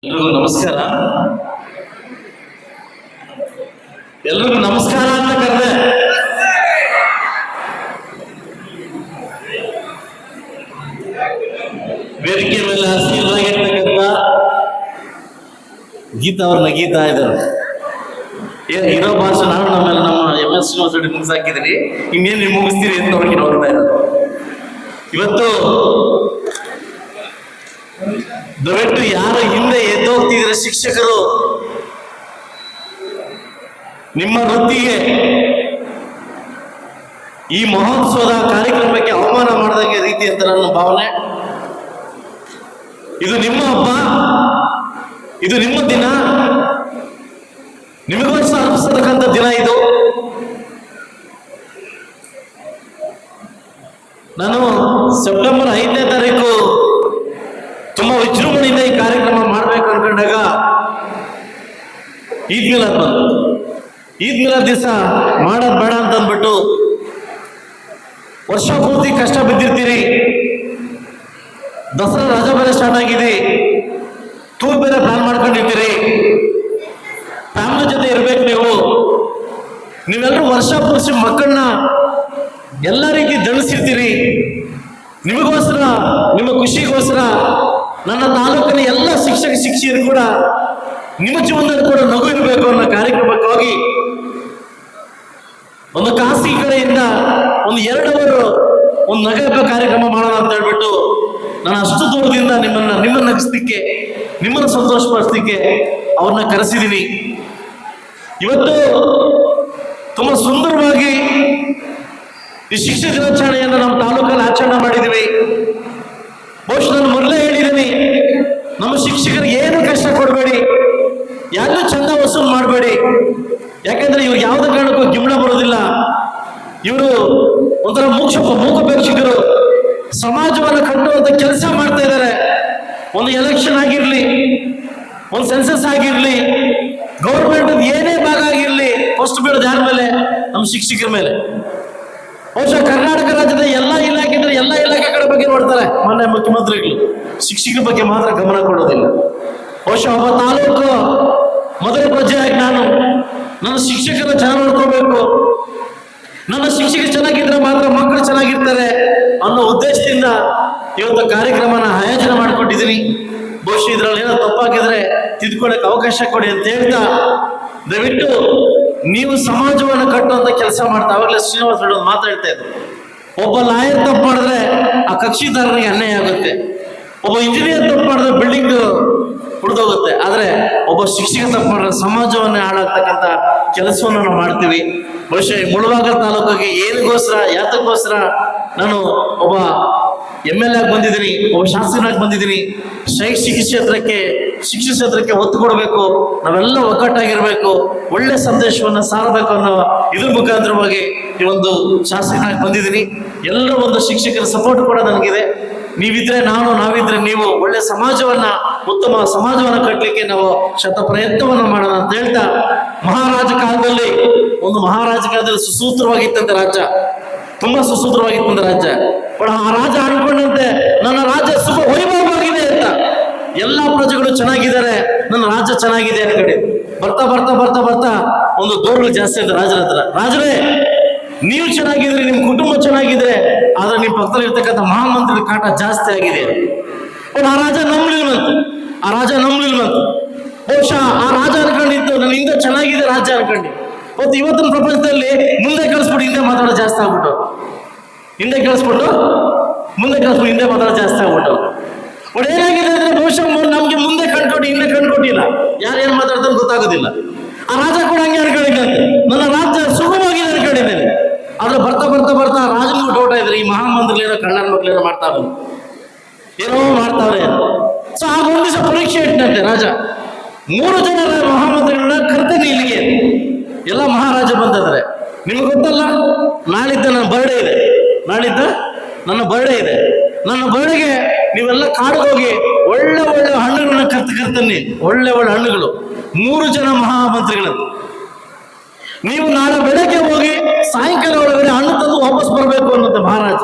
ಎಲ್ರಿಗೂ ನಮಸ್ಕಾರ. ಎಲ್ರಿಗೂ ನಮಸ್ಕಾರ ಅಂತ ಕರೆದೆ. ವೇದಿಕೆ ಮೇಲೆ ಹಸಿರಾಗಿರ್ತಕ್ಕಂಥ ಗೀತಾ ಅವ್ರನ್ನ ಗೀತಾ ಇದ್ದಾರೆ. ಇರೋ ಭಾಷೆ ನಾನು ನಮ್ಮ MS ಯೂನಿವರ್ಸಿಟಿ ಮುಗಿಸಾಕಿದ್ರಿ, ಇನ್ನೇನು ನೀವು ಮುಗಿಸ್ತೀರಿ ಅಂತ ಅವ್ರಿಗೆ ನೋಡ್ತಾ ಇದ್ದಾರೆ. ಇವತ್ತು ದಯವಿಟ್ಟು ಯಾರು ಹಿಂದೆ ಎದ್ದೋಗ್ತಿದ್ರೆ ಶಿಕ್ಷಕರು, ನಿಮ್ಮ ವೃತ್ತಿಗೆ ಈ ಮಹೋತ್ಸವದ ಕಾರ್ಯಕ್ರಮಕ್ಕೆ ಅವಮಾನ ಮಾಡದಂಗೆ ರೀತಿ ಅಂತ ನನ್ನ ಭಾವನೆ. ಇದು ನಿಮ್ಮ ಹಬ್ಬ, ಇದು ನಿಮ್ಮ ದಿನ, ನಿಮಗೋಸ್ಕರ ಅರ್ಪಿಸತಕ್ಕಂಥ ದಿನ ಇದು. ನಾನು ಸೆಪ್ಟೆಂಬರ್ 5ನೇ ತಾರೀಕು ತುಂಬಾ ವಿಜೃಂಭಣೆಯಿಂದ ಈ ಕಾರ್ಯಕ್ರಮ ಮಾಡಬೇಕು ಅನ್ಕೊಂಡಾಗ ಈದ್ ಮಿಲಾದ್ ಬಂತು. ಈದ್ ಮಿಲಾದ್ ದಿವಸ ಮಾಡೋದು ಬೇಡ ಅಂತ ಅಂದ್ಬಿಟ್ಟು, ವರ್ಷ ಪೂರ್ತಿ ಕಷ್ಟ ಬಿದ್ದಿರ್ತೀರಿ, ದಸರಾ ರಜಾ ಬೇರೆ ಸ್ಟಾರ್ಟ್ ಆಗಿದೆ, ಟೂರ್ ಬೇರೆ ಪ್ಲಾನ್ ಮಾಡ್ಕೊಂಡಿರ್ತೀರಿ, ಫ್ಯಾಮಿಲಿ ಜೊತೆ ಇರ್ಬೇಕು. ನೀವೆಲ್ಲರೂ ವರ್ಷ ಪೂರ್ತಿ ಮಕ್ಕಳನ್ನ ಎಲ್ಲ ರೀತಿ ದಣಿಸಿರ್ತೀರಿ. ನಿಮಗೋಸ್ಕರ, ನಿಮ್ಮ ಖುಷಿಗೋಸ್ಕರ ನನ್ನ ತಾಲೂಕಿನ ಎಲ್ಲ ಶಿಕ್ಷಕ ಶಿಕ್ಷಕರು ಕೂಡ ನಿಮ್ಮ ಜೀವನದಲ್ಲಿ ಕೂಡ ನಗು ಇರಬೇಕು ಅನ್ನೋ ಕಾರ್ಯಕ್ರಮಕ್ಕಾಗಿ ಒಂದು ಖಾಸಗಿ ಕಡೆಯಿಂದ ಒಂದು 2 ಅವರು ಒಂದು ನಗರ ಕಾರ್ಯಕ್ರಮ ಮಾಡೋಣ ಅಂತ ಹೇಳ್ಬಿಟ್ಟು ನಾನು ಅಷ್ಟು ದೂರದಿಂದ ನಿಮ್ಮನ್ನ ನಗಿಸ್ಲಿಕ್ಕೆ, ನಿಮ್ಮನ್ನು ಸಂತೋಷಪಡಿಸ್ಲಿಕ್ಕೆ ಅವ್ರನ್ನ ಕರೆಸಿದ್ದೀನಿ. ಇವತ್ತು ತುಂಬಾ ಸುಂದರವಾಗಿ ಈ ಶಿಕ್ಷಕ ದಿನಾಚರಣೆಯನ್ನು ನಮ್ಮ ತಾಲೂಕಲ್ಲಿ ಆಚರಣೆ ಮಾಡಿದ್ದೀವಿ. ಬಹುಶಃ ನಾನು ಮೊದಲೇ ಹೇಳಿದ್ದೀನಿ, ನಮ್ಮ ಶಿಕ್ಷಕರಿಗೆ ಏನು ಕಷ್ಟ ಕೊಡಬೇಡಿ, ಯಾರು ಚಂದ ವಸೂಲು ಮಾಡಬೇಡಿ. ಯಾಕಂದ್ರೆ ಇವ್ರು ಯಾವುದೇ ಕಾರಣಕ್ಕೂ ಗಿಮ್ಣ ಬರೋದಿಲ್ಲ. ಇವರು ಒಂಥರ ಮೂಕಪೇಕ್ಷಕರು, ಸಮಾಜವನ್ನು ಕಟ್ಟುವಂತ ಕೆಲಸ ಮಾಡ್ತಾ ಇದ್ದಾರೆ. ಒಂದು ಎಲೆಕ್ಷನ್ ಆಗಿರ್ಲಿ, ಒಂದು ಸೆನ್ಸಸ್ ಆಗಿರ್ಲಿ, ಗೌರ್ಮೆಂಟ್ ಏನೇ ಭಾಗ ಆಗಿರ್ಲಿ, ಫಸ್ಟ್ ಬೀಳೋದು ಯಾರ ಮೇಲೆ? ನಮ್ಮ ಶಿಕ್ಷಕರ ಮೇಲೆ. ಬಹುಶಃ ಕರ್ನಾಟಕ ರಾಜ್ಯದ ಎಲ್ಲ ಇಲಾಖೆ ಕಡೆ ಬಗ್ಗೆ ನೋಡ್ತಾರೆ. ಮೊನ್ನೆ ಮುಖ್ಯಮಂತ್ರಿಗಳು ಶಿಕ್ಷಕರ ಬಗ್ಗೆ ಮಾತ್ರ ಗಮನ ಕೊಡೋದಿಲ್ಲ. ಬಹುಶಃ ಒಬ್ಬ ತಾಲೂಕು ಮೊದಲ ಪ್ರಜೆಯಾಗಿ ನಾನು ನನ್ನ ಶಿಕ್ಷಕರ ಚೆನ್ನಾಗಿ ನೋಡ್ಕೋಬೇಕು, ನನ್ನ ಶಿಕ್ಷಕರು ಚೆನ್ನಾಗಿದ್ರೆ ಮಾತ್ರ ಮಕ್ಕಳು ಚೆನ್ನಾಗಿರ್ತಾರೆ ಅನ್ನೋ ಉದ್ದೇಶದಿಂದ ಇವತ್ತು ಕಾರ್ಯಕ್ರಮನ ಆಯೋಜನೆ ಮಾಡಿಕೊಟ್ಟಿದ್ದೀನಿ. ಬಹುಶಃ ಇದ್ರಲ್ಲಿ ಏನೋ ತಪ್ಪಾಗಿದ್ರೆ ತಿದ್ಕೊಳ್ಳಕ್ಕೆ ಅವಕಾಶ ಕೊಡಿ ಅಂತ ಹೇಳ್ತಾ, ದಯವಿಟ್ಟು ನೀವು ಸಮಾಜವನ್ನು ಕಟ್ಟುವಂತ ಕೆಲಸ ಮಾಡ್ತಾ, ಅವಾಗಲೇ ಶ್ರೀನಿವಾಸ ರೆಡ್ಡಿ ಮಾತಾಡ್ತಾ ಇದ್ರು, ಒಬ್ಬ ಲಾಯರ್ ತಪ್ಪು ಮಾಡಿದ್ರೆ ಆ ಕಕ್ಷಿದಾರನಿಗೆ ಅನ್ಯಾಯ ಆಗುತ್ತೆ, ಒಬ್ಬ ಇಂಜಿನಿಯರ್ ತಪ್ಪು ಮಾಡಿದ್ರೆ ಬಿಲ್ಡಿಂಗ್ ಉಳಿದೋಗುತ್ತೆ. ಆದ್ರೆ ಒಬ್ಬ ಶಿಕ್ಷಕ ತಪ್ಪು ಮಾಡಿದ್ರೆ ಸಮಾಜವನ್ನೇ ಹಾಳಾಗ್ತಕ್ಕಂಥ ಕೆಲಸವನ್ನು ನಾವು ಮಾಡ್ತೀವಿ. ಬಹುಶಃ ಮುಳಬಾಗಿಲು ತಾಲೂಕಿಗೆ ಏನಿಗೋಸ್ಕರ, ಯಾತಕ್ಕೋಸ್ಕರ ನಾನು ಒಬ್ಬ MLA ಆಗಿ ಬಂದಿದ್ದೀನಿ, ಒಬ್ಬ ಶಾಸಕನಾಗಿ ಬಂದಿದ್ದೀನಿ. ಶೈಕ್ಷಣಿಕ ಕ್ಷೇತ್ರಕ್ಕೆ ಒತ್ತು ಕೊಡಬೇಕು, ನಾವೆಲ್ಲ ಒಗ್ಗಟ್ಟಾಗಿರ್ಬೇಕು, ಒಳ್ಳೆ ಸಂದೇಶವನ್ನು ಸಾರಬೇಕು ಅನ್ನೋ ಇದ್ರ ಮುಖಾಂತರವಾಗಿ ಈ ಒಂದು ಶಾಸಕನಾಗಿ ಬಂದಿದ್ದೀನಿ. ಎಲ್ಲ ಒಂದು ಶಿಕ್ಷಕರ ಸಪೋರ್ಟ್ ಕೂಡ ನನಗಿದೆ. ನೀವಿದ್ರೆ ನಾನು, ನಾವಿದ್ರೆ ನೀವು, ಒಳ್ಳೆ ಸಮಾಜವನ್ನ, ಉತ್ತಮ ಸಮಾಜವನ್ನ ಕಟ್ಟಲಿಕ್ಕೆ ನಾವು ಶತ ಪ್ರಯತ್ನವನ್ನ ಮಾಡೋಣ ಅಂತ ಹೇಳ್ತಾ, ಮಹಾರಾಜ ಕಾಲದಲ್ಲಿ ಸುಸೂತ್ರವಾಗಿತ್ತಂತೆ ರಾಜ್ಯ, ತುಂಬಾ ಸುಸೂತ್ರವಾಗಿತ್ತಂತೆ ರಾಜ್ಯ. ಬಟ್ ಆ ರಾಜ ಅನ್ಕೊಂಡಂತೆ ನನ್ನ ರಾಜ್ಯ ಶುಭ ವೈಭವವಾಗಿದೆ ಅಂತ, ಎಲ್ಲಾ ಪ್ರಜೆಗಳು ಚೆನ್ನಾಗಿದ್ದಾರೆ, ನನ್ನ ರಾಜ್ಯ ಚೆನ್ನಾಗಿದೆ ಅನ್ಕಡೆ. ಬರ್ತಾ ಬರ್ತಾ ಬರ್ತಾ ಬರ್ತಾ ಒಂದು ದೂರಗಳು ಜಾಸ್ತಿ ಅಂತ ರಾಜರ ಹತ್ರ. ರಾಜರೇ, ನೀವು ಚೆನ್ನಾಗಿದ್ರೆ, ನಿಮ್ ಕುಟುಂಬ ಚೆನ್ನಾಗಿದ್ರೆ, ಆದ್ರೆ ನಿಮ್ ಪಕ್ಕದಲ್ಲಿ ಇರ್ತಕ್ಕಂಥ ಮಹಾಮಂತ್ರಿ ಕಾಟ ಜಾಸ್ತಿ ಆಗಿದೆ. ಆ ರಾಜ ನಂಬಲಿಲ್ವಂತ. ಬಹುಶಃ ಆ ರಾಜ ಅನ್ಕೊಂಡಿದ್ದು ನನ್ನ ಹಿಂದೆ ಚೆನ್ನಾಗಿದೆ ರಾಜ್ಯ ಅನ್ಕೊಂಡು. ಮತ್ತು ಇವತ್ತಿನ ಪ್ರಪಂಚದಲ್ಲಿ ಮುಂದೆ ಕಳಿಸ್ಬಿಟ್ಟು ಹಿಂದೆ ಮಾತಾಡೋದು ಜಾಸ್ತಿ ಆಗ್ಬಿಟ್ಟು, ಹಿಂದೆ ಮಾತಾಡೋದು ಜಾಸ್ತಿ ಆಗ್ಬಿಟ್ಟು. ಬಟ್ ಏನಾಗಿದೆ ಅಂದ್ರೆ, ಬಹುಶಃ ನಮ್ಗೆ ಮುಂದೆ ಕಣ್ಕೊಟ್ಟು ಹಿಂದೆ ಕಣ್ಕೊಟ್ಟಿಲ್ಲ, ಯಾರೇನ್ ಮಾತಾಡ್ತಾರೆ ಗೊತ್ತಾಗೋದಿಲ್ಲ. ಆ ರಾಜ ಕೂಡ ಹಂಗೆ ಅನ್ಕೊಂಡಿದ್ದಂತೆ, ನನ್ನ ರಾಜ್ಯ ಸುಗಮವಾಗಿದೆ ಅನ್ಕೊಂಡಿದ್ದೇನೆ. ಆದ್ರೆ ಬರ್ತಾ ಬರ್ತಾ ಬರ್ತಾ ರಾಜನಿಗೂ ಡೌಟ್ ಇದ್ರೆ, ಈ ಮಹಾಮಂತ್ರಿಗಳೇನೋ ಕಣ್ಣನ ಮಕ್ಳೇನೋ ಮಾಡ್ತಾವ್ರೆ, ಏನೋ ಮಾಡ್ತಾವ್ರೆ. ಸೊ ಆಗ ಒಂದು ದಿವಸ ಪರೀಕ್ಷೆ ಇಟ್ಟಂತೆ ರಾಜ. 3 ಜನ ಮಹಾಮಂತ್ರಿಗಳನ್ನ ಕರ್ತೇನೆ ಇಲ್ಲಿಗೆ. ಎಲ್ಲ ಮಹಾರಾಜ ಬಂದಿದ್ದಾರೆ. ನಿಮ್ಗೆ ಗೊತ್ತಲ್ಲ, ನಾಳಿದ್ದ ನನ್ನ ಬರ್ಡೇ ಇದೆ, ನನ್ನ ಬರ್ಡೆಗೆ ನೀವೆಲ್ಲ ಕಾಡಿಗೆ ಹೋಗಿ ಒಳ್ಳೆ ಹಣ್ಣುಗಳನ್ನ ಕರ್ತನ್ನಿ, ಒಳ್ಳೆ ಹಣ್ಣುಗಳು. 3 ಜನ ಮಹಾಮಂತ್ರಿಗಳು. ನೀವು ನಾಳೆ ಬೆಳಗ್ಗೆ ಹೋಗಿ ಸಾಯಂಕಾಲ ಒಳಗಡೆ ಹಣ್ಣು ತಂದು ವಾಪಸ್ ಬರಬೇಕು ಅನ್ನುತ್ತೆ ಮಹಾರಾಜ.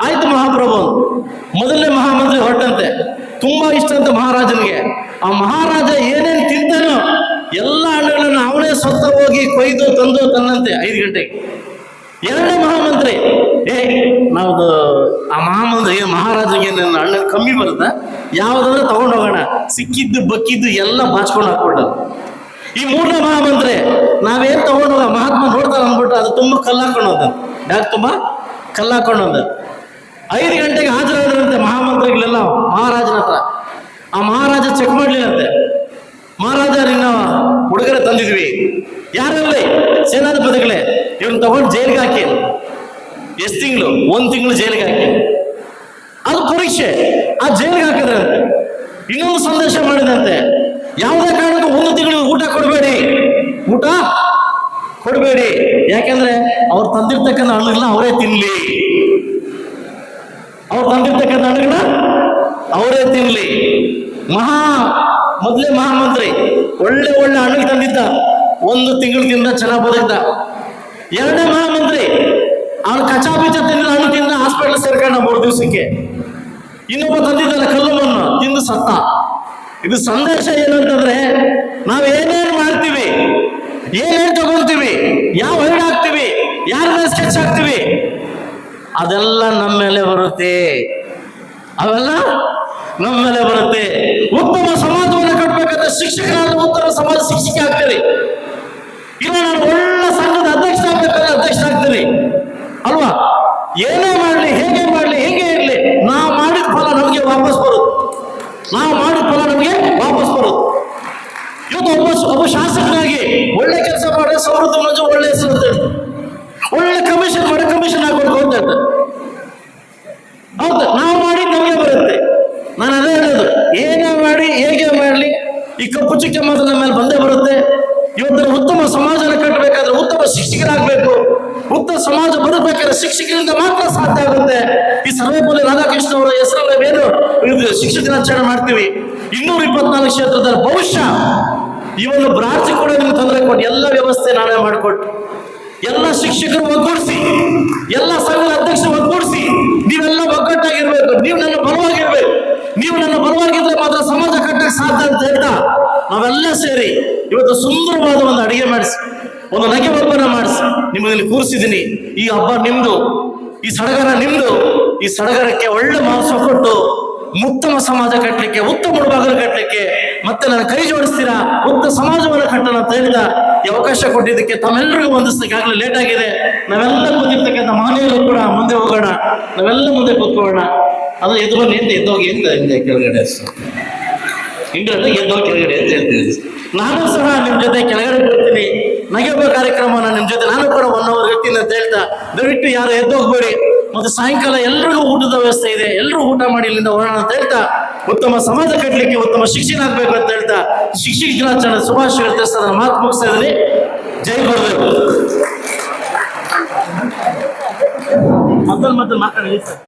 ಆಯ್ತು ಮಹಾಪ್ರಭು. ಮೊದಲನೇ ಮಹಾಮಂತ್ರಿ ಹೊರಟಂತೆ, ತುಂಬಾ ಇಷ್ಟ ಅಂತ ಮಹಾರಾಜನಿಗೆ. ಆ ಮಹಾರಾಜ ಏನೇನು ತಿಂತಾನೋ ಎಲ್ಲ ಹಣ್ಣುಗಳನ್ನು ಅವನೇ ಸ್ವತಃ ಹೋಗಿ ಕೊಯ್ದು ತಂದು ತನ್ನಂತೆ 5 ಗಂಟೆಗೆ. ಎರಡನೇ ಮಹಾಮಂತ್ರಿ, ನಾವು ಆ ಮಹಾಮಂತ್ರಿ ಮಹಾರಾಜಗೆ ನನ್ನ ಹಣ್ಣು ಕಮ್ಮಿ ಬರುತ್ತಾ, ಯಾವುದಾದ್ರೂ ತಗೊಂಡು ಹೋಗೋಣ, ಸಿಕ್ಕಿದ್ದು ಬಕ್ಕಿದ್ದು ಎಲ್ಲ ಬಾಚ್ಕೊಂಡು ಹಾಕ್ಬಿಟ್ಟು. ಈ ಮೂರನೇ ಮಹಾಮಂತ್ರಿ, ನಾವೇನ್ ತಗೊಂಡು ಹೋಗ ಮಹಾತ್ಮ ನೋಡ್ತಾರೆ ಅಂದ್ಬಿಟ್ಟು ಅದು ತುಂಬ ಕಲ್ಲು ಹಾಕೊಂಡು ಹೋದ, ಬ್ಯಾಗ್ ತುಂಬ ಕಲ್ಲು ಹಾಕೊಂಡು ಹೋದ. 5 ಗಂಟೆಗೆ ಹಾಜರಾದ್ರಂತೆ ಮಹಾಮಂತ್ರಿಗಳೆಲ್ಲ ಮಹಾರಾಜನ ಹತ್ರ. ಆ ಮಹಾರಾಜ ಚೆಕ್ ಮಾಡ್ಲಿಲ್ಲಂತೆ. ಮಹಾರಾಜ, ನಿನ್ನ ಹುಡುಗರೆ ತಂದಿದ್ವಿ, ಯಾರಲ್ಲಿ ಸೇನಾಧಿಪತಿಗಳೇ, ಇವನ್ ತಗೊಂಡು ಜೈಲಿಗೆ ಹಾಕಿ. ಎಷ್ಟು ತಿಂಗಳು? 1 ತಿಂಗಳು ಜೈಲಿಗೆ ಹಾಕಿ. ಅದು ಪರೀಕ್ಷೆ. ಆ ಜೈಲಿಗೆ ಹಾಕಿದ್ರಂತೆ. ಇನ್ನೊಂದು ಸಂದೇಶ ಮಾಡಿದಂತೆ, ಯಾವುದೇ ಕಾರಣಕ್ಕೂ 1 ತಿಂಗಳು ಊಟ ಕೊಡಬೇಡಿ, ಊಟ ಕೊಡಬೇಡಿ. ಯಾಕೆಂದ್ರೆ ಅವ್ರು ತಂದಿರ್ತಕ್ಕಂಥ ಹಣ್ಣುಗಳನ್ನ ಅವರೇ ತಿನ್ಲಿ, ಅವ್ರು ತಂದಿರ್ತಕ್ಕಂಥ ಹಣ್ಣುಗಳನ್ನ ಅವರೇ ತಿನ್ಲಿ. ಮೊದಲೇ ಮಹಾಮಂತ್ರಿ ಒಳ್ಳೆ ಒಳ್ಳೆ ಹಣ್ಣು ತಂದಿದ್ದ, 1 ತಿಂಗಳು ತಿಂದ ಚೆನ್ನಾಗಿ ಬದುಕಿದ್ದ. ಎರಡನೇ ಮಹಾಮಂತ್ರಿ ಅವನು ಕಚಾ ಬೀಜ ತಿಂದ ಹಣ್ಣು ತಿಂದ ಹಾಸ್ಪಿಟಲ್ ಸೇರ್ಕೊಂಡ 3 ದಿವಸಕ್ಕೆ. ಇನ್ನೊಬ್ಬ ತಂದಿದ್ದಲ್ಲ ಕಲ್ಲು ಮಣ್ಣು ತಿಂದು ಸತ್ತ. ಇದು ಸಂದೇಶ ಏನಂತಂದ್ರೆ, ನಾವೇನೇನು ಮಾಡ್ತೀವಿ, ಏನೇನು ತಗೊಂತೀವಿ, ಯಾವ ಹೈಡ್ ಹಾಕ್ತಿವಿ, ಯಾರ ಮೇಲೆ ಸ್ಕೆಚ್ ಹಾಕ್ತಿವಿ, ಅದೆಲ್ಲ ನಮ್ಮ ಮೇಲೆ ಬರುತ್ತೆ. ಅವೆಲ್ಲ ನಮ್ಮ ಮೇಲೆ ಬರುತ್ತೆ. ಉತ್ತಮ ಸಮಾಜವನ್ನು ಕಟ್ಟಬೇಕಾದ್ರೆ ಶಿಕ್ಷಕರಾದ ಉತ್ತಮ ಸಮಾಜ ಶಿಕ್ಷಕಿ ಆಗ್ತೀರಿ. ಇಲ್ಲ ನಾನು ಒಳ್ಳೆ ಸಂಘದ ಅಧ್ಯಕ್ಷ ಆಗ್ಬೇಕಾದ್ರೆ ಅಧ್ಯಕ್ಷ ಆಗ್ತೀರಿ ಅಲ್ವಾ? ಏನೇ ಮಾಡಲಿ, ಹೇಗೆ ಮಾಡಲಿ, ಹೇಗೆ ಇರಲಿ, ನಾವು ಮಾಡಿದ ಫಲ ನಮಗೆ ವಾಪಸ್ ಬರುತ್ತೆ. ನಾವು ಮಾಡಿದ ಫಲ ನಮಗೆ ವಾಪಸ್ ಬರುತ್ತೆ. ಇವತ್ತು ಒಬ್ಬ ಶಾಸಕನಾಗಿ ಒಳ್ಳೆ ಕೆಲಸ ಮಾಡಿ ಸಮೃದ್ಧ ಮಂಜು ಒಳ್ಳೆ ಹೆಸರು ಅಂತ ಹೇಳ್ತಾರೆ, ಒಳ್ಳೆ ಕಮಿಷನ್ ಮಾಡಿ ಕಮಿಷನ್ ಹಾಕೊಡ್ತು ಅಂತ ಹೇಳ್ತಾರೆ. ಹೌದು, ನಾವು ಮಾಡಿ ನಮಗೆ ಬರುತ್ತೆ. ನಾನು ಅದೇ ಹೇಳೋದು, ಏನೇ ಮಾಡಿ ಹೇಗೆ ಮಾಡಲಿ ಈ ಕಪ್ಪು ಚುಕ್ಕೆ ಮಾತ್ರ ನಮ್ಮ ಮೇಲೆ ಬಂದೇ ಬರುತ್ತೆ. ಇವತ್ತಿನ ಉತ್ತಮ ಸಮಾಜನ ಕಟ್ಟಬೇಕಾದ್ರೆ ಉತ್ತಮ ಶಿಕ್ಷಕರಾಗಬೇಕು. ಉತ್ತಮ ಸಮಾಜ ಬದುಕಬೇಕಾದ್ರೆ ಶಿಕ್ಷಕರಿಂದ ಮಾತ್ರ ಸಾಧ್ಯ ಆಗುತ್ತೆ. ಈ ಸರ್ವೇಪಲ್ಲಿ ರಾಧಾಕೃಷ್ಣ ಅವರ ಹೆಸರಲ್ಲೇನು ಶಿಕ್ಷಕ ದಿನಾಚರಣೆ ಮಾಡ್ತೀವಿ. 224 ಕ್ಷೇತ್ರದಲ್ಲಿ ಬಹುಶಃ ಈ ಒಂದು ಬ್ರಾಂಚ್ ಕೂಡ ನಿಮ್ಗೆ ತೊಂದರೆ ಕೊಟ್ಟು ಎಲ್ಲ ವ್ಯವಸ್ಥೆ ನಾನೇ ಮಾಡಿಕೊಟ್ಟು, ಎಲ್ಲ ಶಿಕ್ಷಕರು ಒಗ್ಗೂಡಿಸಿ, ಎಲ್ಲ ಸಂಘದ ಅಧ್ಯಕ್ಷರು ಒಗ್ಗೂಡಿಸಿ, ನೀವೆಲ್ಲ ಒಗ್ಗಟ್ಟಾಗಿರ್ಬೇಕು. ನೀವು ನನ್ನ ಬಲವಾಗಿರ್ಬೇಕು. ನೀವು ನನ್ನ ಬಲವಾಗಿದ್ರೆ ಮಾತ್ರ ಸಮಾಜ ಕಟ್ಟಕ್ಕೆ ಸಾಧ್ಯ ಅಂತ ಹೇಳ್ತಾ ನಾವೆಲ್ಲ ಸೇರಿ ಇವತ್ತು ಸುಂದರವಾದ ಒಂದು ಅಡಿಗೆ ಮಾಡಿಸಿ, ಒಂದು ನಗೆ ಒಬ್ಬನ ಮಾಡಿಸಿ ನಿಮ್ಮಲ್ಲಿ ಕೂರಿಸಿದ್ದೀನಿ. ಈ ಹಬ್ಬ ನಿಮ್ದು, ಈ ಸಡಗರ ನಿಮ್ದು. ಈ ಸಡಗರಕ್ಕೆ ಒಳ್ಳೆ ಮಹತ್ವ ಕೊಟ್ಟು ಉತ್ತಮ ಸಮಾಜ ಕಟ್ಟಲಿಕ್ಕೆ, ಉತ್ತಮ ಹುಡುಗರು ಕಟ್ಟಲಿಕ್ಕೆ ಮತ್ತೆ ನನ್ನ ಕೈ ಜೋಡಿಸ್ತೀರಾ, ಉತ್ತಮ ಸಮಾಜವನ್ನು ಕಟ್ಟೋಣ ಅಂತ ಹೇಳಿದ ಈ ಅವಕಾಶ ಕೊಟ್ಟಿದ್ದಕ್ಕೆ ತಮ್ಮೆಲ್ಲರಿಗೂ ಹೊಂದಿಸ್ಲಿಕ್ಕೆ ಆಗಲೇ ಲೇಟ್ ಆಗಿದೆ. ನಾವೆಲ್ಲ ಕೂತಿರ್ತಕ್ಕಂಥ ಮಹನೀಯರು ಕೂಡ ಮುಂದೆ ಹೋಗೋಣ, ನಾವೆಲ್ಲ ಮುಂದೆ ಕೂತ್ಕೊಳ್ಳೋಣ. ಅದು ಎದುರು ಎದ್ದೋಗಿ ಅಂತ ಹಿಂದೆ ಕೆಳಗಡೆ ಹಿಂದೆ ಎದ್ದೋಗಿ ಕೆಳಗಡೆ ಅಂತ ಹೇಳ್ತೀನಿ. ನಾನು ಸಹ ನಿಮ್ಮ ಜೊತೆ ಕೆಳಗಡೆ ಬರ್ತೀನಿ. ನಗೆಬ್ಬ ಕಾರ್ಯಕ್ರಮನ ನಿಮ್ಮ ಜೊತೆ ನಾನು ಕೂಡ 1 hour ಇರ್ತೀನಿ ಅಂತ ಹೇಳ್ತಾ, ದಯವಿಟ್ಟು ಯಾರು ಎದ್ದೋಗ್ಬೇಡಿ. ಮತ್ತೆ ಸಾಯಂಕಾಲ ಎಲ್ರಿಗೂ ಊಟದ ವ್ಯವಸ್ಥೆ ಇದೆ, ಎಲ್ಲರೂ ಊಟ ಮಾಡಿ ಇಲ್ಲಿಂದ ಹೋಗೋಣ ಅಂತ ಹೇಳ್ತಾ, ಉತ್ತಮ ಸಮಾಜ ಕಟ್ಟಲಿಕ್ಕೆ ಉತ್ತಮ ಶಿಕ್ಷಣ ಆಗ್ಬೇಕು ಅಂತ ಹೇಳ್ತಾ ಶಿಕ್ಷಕ ದಿನಾಚರಣೆ ಶುಭಾಶಯಗಳು ತಿಳಿಸ್ತಾ ನಾನು ಮಾತು ಮುಗಿಸ್ತಾ ಇದ್ದೀನಿ. ಜೈ ಗುರುದೇವ್. ಮೊದಲು ಮಾತಾಡಿ ಸರ್.